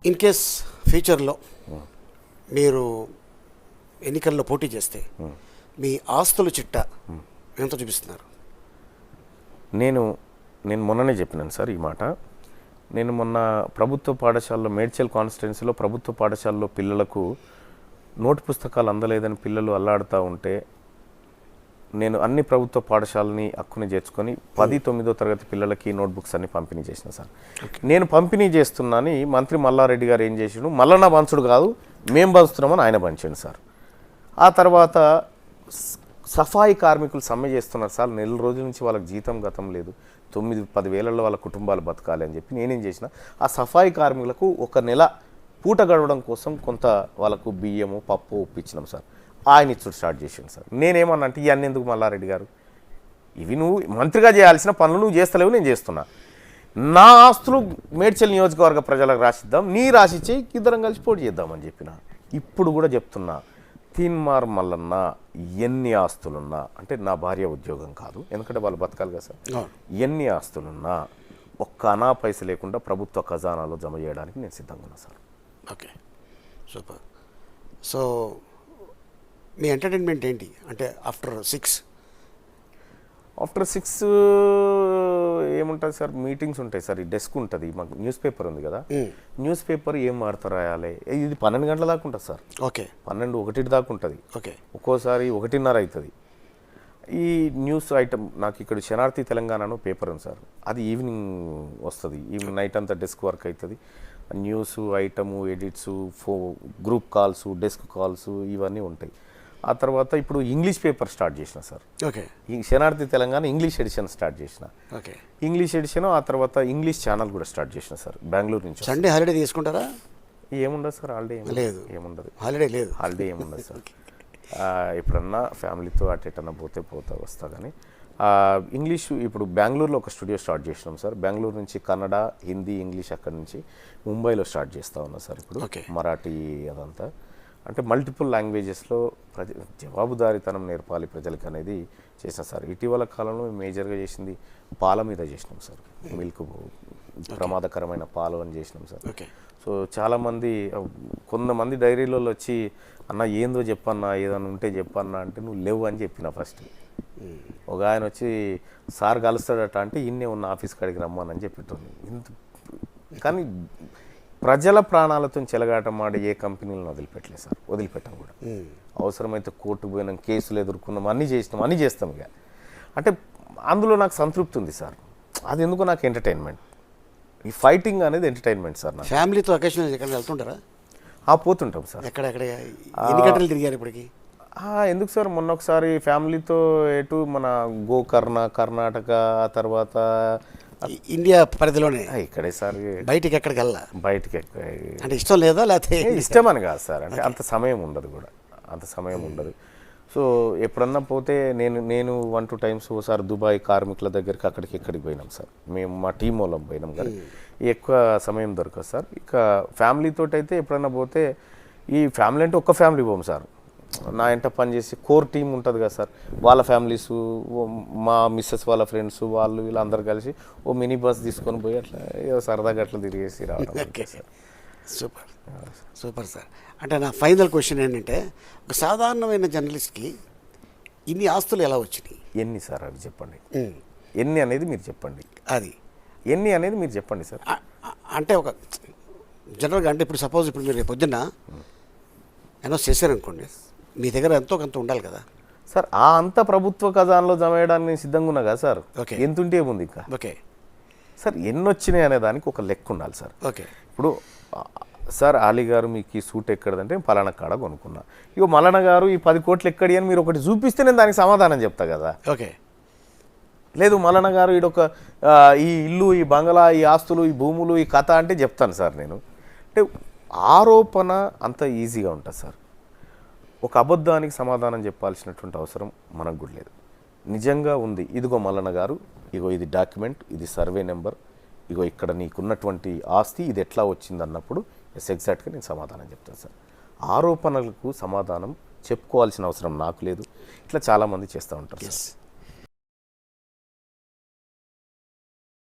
In case ఫ్యూచర్లో మీరు ఎన్నికల్లో పోటీ చేస్తే మీ ఆస్తుల చిట్టా ఎంత చూపిస్తున్నారు? నేను మొన్ననే చెప్పినాను సార్ ఈ మాట. నేను మొన్న ప్రభుత్వ పాఠశాలలో మేడ్చల్ కాన్స్టిట్యున్సీలో ప్రభుత్వ పాఠశాలలో పిల్లలకు నోటు పుస్తకాలు అందలేదని పిల్లలు అల్లాడుతూ ఉంటే నేను అన్ని ప్రభుత్వ పాఠశాలని హక్కుని చేర్చుకొని 10-9వ తరగతి పిల్లలకి నోట్బుక్స్ అన్ని పంపిణీ చేసిన సార్. నేను పంపిణీ చేస్తున్నాని మంత్రి మల్లారెడ్డి గారు ఏం చేసిండు, మల్లన్న పంచుడు కాదు మేము పంచుతున్నామని ఆయన పంచాడు సార్. ఆ తర్వాత సఫాయి కార్మికులు సమ్మె చేస్తున్నారు సార్. నెల రోజుల నుంచి వాళ్ళకి జీతం గతం లేదు, 9-10 వేలలో వాళ్ళ కుటుంబాలు బతకాలి అని చెప్పి నేనేం చేసిన, ఆ సఫాయి కార్మికులకు ఒక నెల పూట గడవడం కోసం కొంత వాళ్ళకు బియ్యము పప్పు ఒప్పించినాం సార్. ఆయన ఇచ్చుడు స్టార్ట్ చేసాను సార్. నేనేమన్నా అంటే ఇవన్నీ ఎందుకు మల్లారెడ్డి గారు, ఇవి నువ్వు మంత్రిగా చేయాల్సిన పనులు నువ్వు చేస్తలేవు, నేను చేస్తున్నా. నా ఆస్తులు మేడ్చల్ నియోజకవర్గ ప్రజలకు రాసిద్దాం, నీ రాసిచ్చి ఇద్దరం కలిసి పోటీ చేద్దామని చెప్పిన. ఇప్పుడు కూడా చెప్తున్నా, తీన్మార్ మల్లన్న ఎన్ని ఆస్తులున్నా, అంటే నా భార్య ఉద్యోగం కాదు ఎందుకంటే వాళ్ళు బతకాలి కదా సార్, ఎన్ని ఆస్తులున్నా ఒక్క అనా పైస లేకుండా ప్రభుత్వ ఖజానాలో జమ చేయడానికి నేను సిద్ధంగా ఉన్నా సార్. Okay, super. సో మీ ఎంటర్టైన్మెంట్ ఏంటి అంటే ఆఫ్టర్ 6 ఏముంటుంది సార్, మీటింగ్స్ ఉంటాయి సార్. ఈ డెస్క్ ఉంటుంది, మాకు న్యూస్ పేపర్ ఉంది కదా, న్యూస్ పేపర్ ఏం వార్త రాయాలి, ఇది 12 గంటల దాకా ఉంటుంది సార్. ఓకే, 12-1 దాకా ఉంటుంది. ఓకే, ఒక్కోసారి 1:30 అవుతుంది. ఈ న్యూస్ ఐటమ్ నాకు ఇక్కడ శనార్థి తెలంగాణలో పేపర్ ఉంది సార్, అది ఈవినింగ్ వస్తుంది. ఈవినింగ్ నైట్ అంతా డెస్క్ వర్క్ అవుతుంది. News item, edits, group calls, desk calls ఇవన్నీ ఉంటాయి. ఆ తర్వాత ఇప్పుడు ఇంగ్లీష్ పేపర్ స్టార్ట్ చేసిన సార్. ఓకే, ఈ శనార్థి తెలంగాణ ఇంగ్లీష్ ఎడిషన్ స్టార్ట్ చేసిన. Okay, English edition. ఆ తర్వాత ఇంగ్లీష్ ఛానల్ కూడా స్టార్ట్ చేసిన సార్, బెంగళూరు నుంచి. సండే హాలిడే తీసుకుంటారా? ఏముండదు సార్, హాలిడే లేదు, ఏముండదు, హాలిడే లేదు, హాలిడే ఏముండదు సార్. ఎప్పుడన్నా ఫ్యామిలీతో అటు ఎటన్నా పోతా వస్తా. కానీ ఇంగ్లీష్ ఇప్పుడు బెంగళూరులో ఒక స్టూడియో స్టార్ట్ చేసినాం సార్. బెంగళూరు నుంచి కన్నడ, హిందీ, ఇంగ్లీష్ అక్కడి నుంచి ముంబైలో స్టార్ట్ చేస్తూ ఉన్నా సార్. ఇప్పుడు మరాఠీ అదంతా అంటే మల్టిపుల్ లాంగ్వేజెస్లో జవాబుదారీతనం నేర్పాలి ప్రజలకు అనేది చేసిన సార్. ఇటీవల కాలంలో మేము మేజర్గా చేసింది పాల మీద చేసినాం సార్. మిల్క్ ప్రమాదకరమైన పాలు అని చేసినాం సార్. సో చాలామంది కొంతమంది డైరీలలో వచ్చి అన్న ఏందో చెప్పన్నా, ఏదైనా ఉంటే చెప్పన్నా అంటే నువ్వు లేవు అని చెప్పిన ఫస్ట్. ఒక ఆయన వచ్చి సార్ కలుస్తాడట అంటే ఇన్నే ఉన్న ఆఫీస్ కాడికి రమ్మని చెప్పేటోని. ఇంత కానీ ప్రజల ప్రాణాలతో చెలగాటమాడే ఏ కంపెనీలను వదిలిపెట్టలేదు సార్, వదిలిపెట్టాం కూడా. అవసరమైతే కోర్టుకు పోయినాం, కేసులు ఎదుర్కొన్నాం, అన్నీ చేస్తాం ఇక. అంటే అందులో నాకు సంతృప్తి ఉంది సార్. అది ఎందుకు నాకు ఎంటర్టైన్మెంట్, ఈ ఫైటింగ్ అనేది ఎంటర్టైన్మెంట్ సార్. నాకు ఫ్యామిలీతో అకేషన్ ఎక్కడ వెళ్తుంటారా? పోతుంటాం సార్. ఎక్కడెక్కడ ఎన్ని గంటలు తిరిగారు ఇప్పటికి? ఎందుకు సార్, మొన్న ఒకసారి ఫ్యామిలీతో ఎటు మన గోకర్ణ, కర్ణాటక, ఆ తర్వాత ఇండియా పరిధిలోనే ఇక్కడే సార్. బయటికి ఎక్కడికి వెళ్ళా? బయటికి అంటే ఇష్టం లేదా, లేకపోతే ఇష్టం అని కాదు సార్, అంటే అంత సమయం ఉండదు కూడా, అంత సమయం ఉండదు. సో ఎప్పుడన్నా పోతే నేను 1-2 టైమ్స్ ఒకసారి దుబాయ్ కార్మికుల దగ్గరికి అక్కడికి ఎక్కడికి పోయినాం సార్. మేము మా టీం వాళ్ళం పోయినాం కానీ ఎక్కువ సమయం దొరకదు సార్. ఇక ఫ్యామిలీతో అయితే ఎప్పుడన్నా పోతే, ఈ ఫ్యామిలీ అంటే ఒక్క ఫ్యామిలీ పోము సార్. నా ఇంట పనిచేసి కోర్ టీం ఉంటుంది కదా సార్, వాళ్ళ ఫ్యామిలీస్, మా మిస్సెస్ వాళ్ళ ఫ్రెండ్స్, వాళ్ళు వీళ్ళందరూ కలిసి ఓ మినీ బస్ తీసుకొని పోయి అట్లా సరదాగా అట్లా తిరిగేసి రావడం. Super super sir. అంటే నా ఫైనల్ క్వశ్చన్ ఏంటంటే, ఒక సాధారణమైన జర్నలిస్ట్కి ఇన్ని ఆస్తులు ఎలా వచ్చినాయి? ఎన్ని సార్ అది చెప్పండి, ఎన్ని అనేది మీరు చెప్పండి. అది ఎన్ని అనేది మీరు చెప్పండి సార్. అంటే ఒక జనరల్గా అంటే ఇప్పుడు సపోజ్ ఇప్పుడు మీరు పొద్దున్న అనౌన్స్ చేశారనుకోండి, మీ దగ్గర ఎంతో కొంత ఉండాలి కదా సార్. అంత ప్రభుత్వ ఖజానాలో జమ చేయడానికి సిద్ధంగా ఉన్నా కదా సార్. ఓకే, ఎంత ఉంటే ఏముంది ఇంకా. ఓకే సార్, ఎన్ని వచ్చినాయి అనే దానికి ఒక లెక్క ఉండాలి సార్. ఓకే, ఇప్పుడు సార్ ఆలీ గారు మీకు ఈ సూట్ ఎక్కడదంటే పలానా కాడ కొనుక్కున్నా, ఇక మల్లన్న గారు ఈ 10 కోట్లు ఎక్కడి అని మీరు ఒకటి చూపిస్తే నేను దానికి సమాధానం చెప్తా కదా. ఓకే, లేదు మల్లన్న గారు ఈడొక ఈ ఇల్లు, ఈ బంగళా, ఈ ఆస్తులు, ఈ భూములు, ఈ కథ అంటే చెప్తాను సార్ నేను. అంటే ఆరోపణ అంత ఈజీగా ఉంటుంది సార్. ఒక అబద్ధానికి సమాధానం చెప్పాల్సినటువంటి అవసరం మనకు కూడా లేదు. నిజంగా ఉంది, ఇదిగో మల్లన్న గారు, ఇగో ఇది డాక్యుమెంట్, ఇది సర్వే నెంబర్, ఇగో ఇక్కడ నీకున్నటువంటి ఆస్తి ఇది ఎట్లా వచ్చింది అన్నప్పుడు ఎగ్జాక్ట్గా నేను సమాధానం చెప్తాను సార్. ఆరోపణలకు సమాధానం చెప్పుకోవాల్సిన అవసరం నాకు లేదు. ఇట్లా చాలామంది చేస్తూ ఉంటారు సార్.